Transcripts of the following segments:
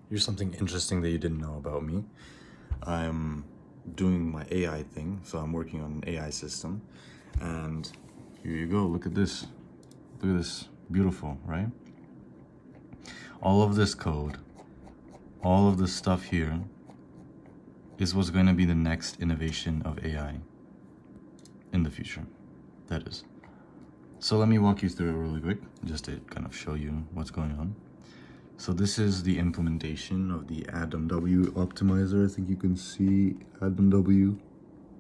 Here's something interesting that you didn't know about me. I'm doing my AI thing, so I'm working on an AI system. And here you go, look at this. Look at this, beautiful, right? All of this code, all of this stuff here is what's going to be the next innovation of AI in the future, that is. So let me walk you through it really quick, just to kind of show you what's going on. So this is the implementation of the Adam W optimizer. I think you can see Adam W.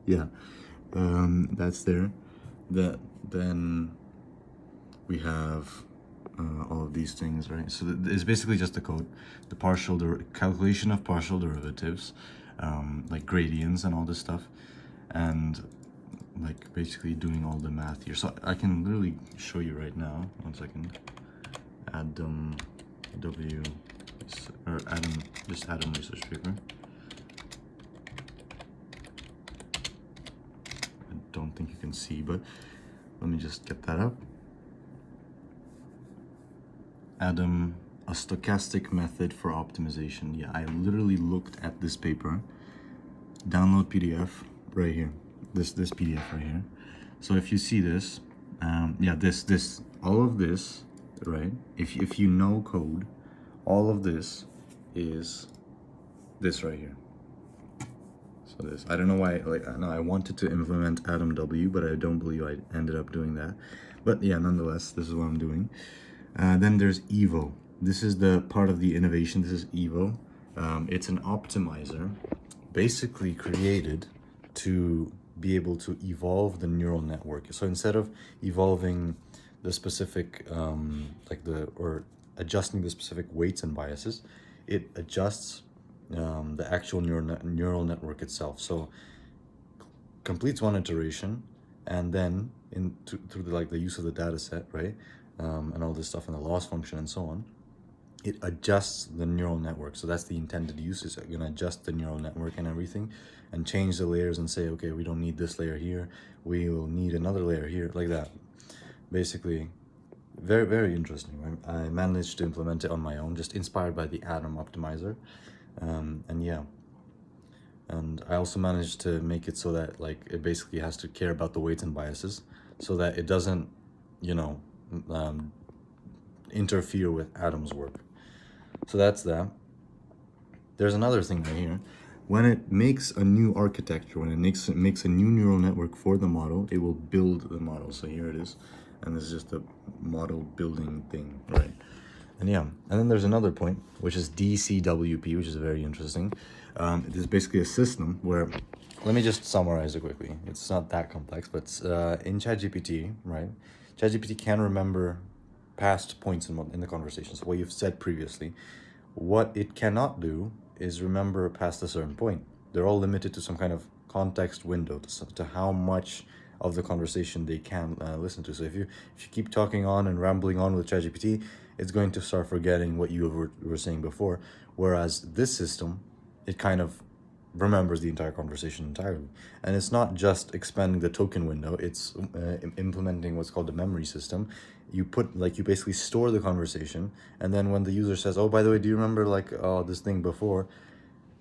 Yeah, that's there. Then we have all of these things, right? So it's basically just the code, the calculation of partial derivatives, like gradients and all this stuff, and like basically doing all the math here. So I can literally show you right now. 1 second. Adam W, or Adam, just Adam research paper. I don't think you can see, but let me just get that up. Adam, a stochastic method for optimization. Yeah, I literally looked at this paper. Download PDF right here. This PDF right here. So if you see this, yeah, this all of this, right? If you know code, all of this is this right here. So this, I don't know why, like, no, I wanted to implement Adam W, but I don't believe I ended up doing that. But yeah, nonetheless, this is what I'm doing. Then there's Evo. This is the part of the innovation. This is Evo. It's an optimizer basically created to be able to evolve the neural network. So instead of evolving the specific, or adjusting the specific weights and biases, it adjusts the actual neural network itself. So completes one iteration, and then through the use of the data set, right, and all this stuff and the loss function and so on, it adjusts the neural network. So that's the intended use, is going to adjust the neural network and everything and change the layers and say, okay, we don't need this layer here, we will need another layer here, like that. Basically, very, very interesting. I managed to implement it on my own, just inspired by the Adam optimizer. And yeah. And I also managed to make it so that like it basically has to care about the weights and biases, so that it doesn't, interfere with Adam's work. So that's that. There's another thing right here. When it makes a new architecture, when it makes a new neural network for the model, it will build the model. So here it is, and this is just a model building thing, right? And yeah, and then there's another point, which is DCWP, which is very interesting. It is basically a system where, let me just summarize it quickly. It's not that complex, but in ChatGPT, right? ChatGPT can remember past points in the conversation, so what you've said previously. What it cannot do is remember past a certain point. They're all limited to some kind of context window, to how much of the conversation they can listen to. So if you keep talking on and rambling on with ChatGPT, it's going to start forgetting what you were saying before. Whereas this system, it kind of remembers the entire conversation entirely. And it's not just expanding the token window, it's implementing what's called the memory system. You basically store the conversation, and then when the user says, oh, by the way, do you remember this thing before,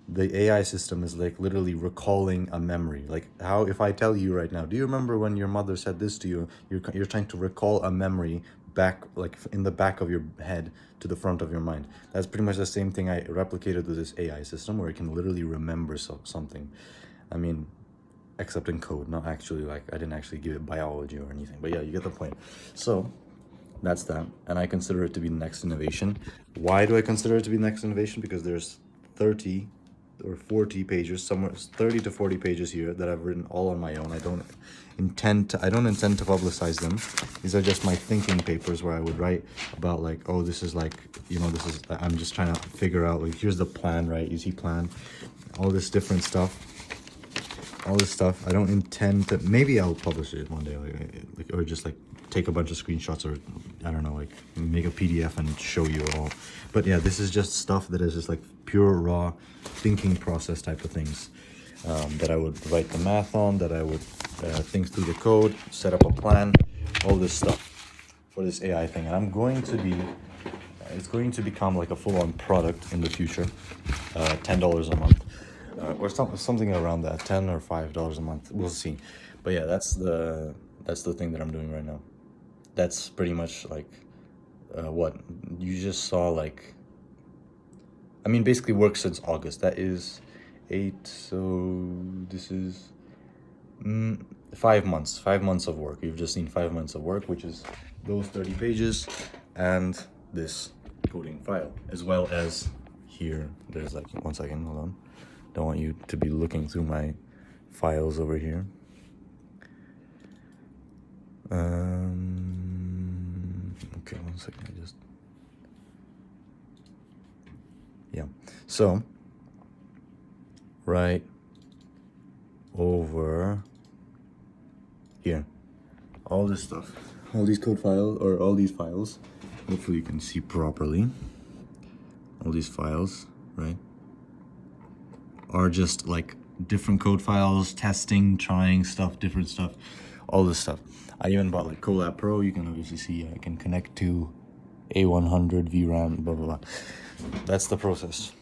the AI system is like literally recalling a memory. Like how, if I tell you right now, do you remember when your mother said this to you? You're trying to recall a memory back, like in the back of your head to the front of your mind. That's pretty much the same thing I replicated with this AI system, where it can literally remember something. I mean, except in code, not actually, like I didn't actually give it biology or anything, but yeah, you get the point. So that's that, and I consider it to be the next innovation. Why do I consider it to be the next innovation? Because there's 30 or 40 pages, somewhere 30 to 40 pages here that I've written all on my own. I don't intend to publicize them. These are just my thinking papers, where I would write about like, oh, this is like, I'm just trying to figure out, like, here's the plan, right? You see plan, all this different stuff. All this stuff, I don't intend to, maybe I'll publish it one day, or just like take a bunch of screenshots, or I don't know, like make a PDF and show you all. But yeah, this is just stuff that is just like pure raw thinking process type of things, that I would write the math on, that I would think through the code, set up a plan, all this stuff for this AI thing. And I'm going to be It's going to become like a full-on product in the future. $10 a month, or something around that, $10 or $5 a month. We'll see. But yeah, that's the thing that I'm doing right now. That's pretty much like what you just saw. Like, I mean, basically work since August. That is 8. So this is 5 months. 5 months of work. You've just seen 5 months of work, which is those 30 pages and this coding file, as well as here. There's like, one second, hold on. Don't want you to be looking through my files over here. Okay, one second. Yeah. So right over here, all this stuff, all these code files, or all these files, hopefully you can see properly, all these files, right, are just like different code files, testing, trying stuff, different stuff, all this stuff. I even bought like Colab Pro. You can obviously see I can connect to A100 VRAM, blah blah blah. That's the process.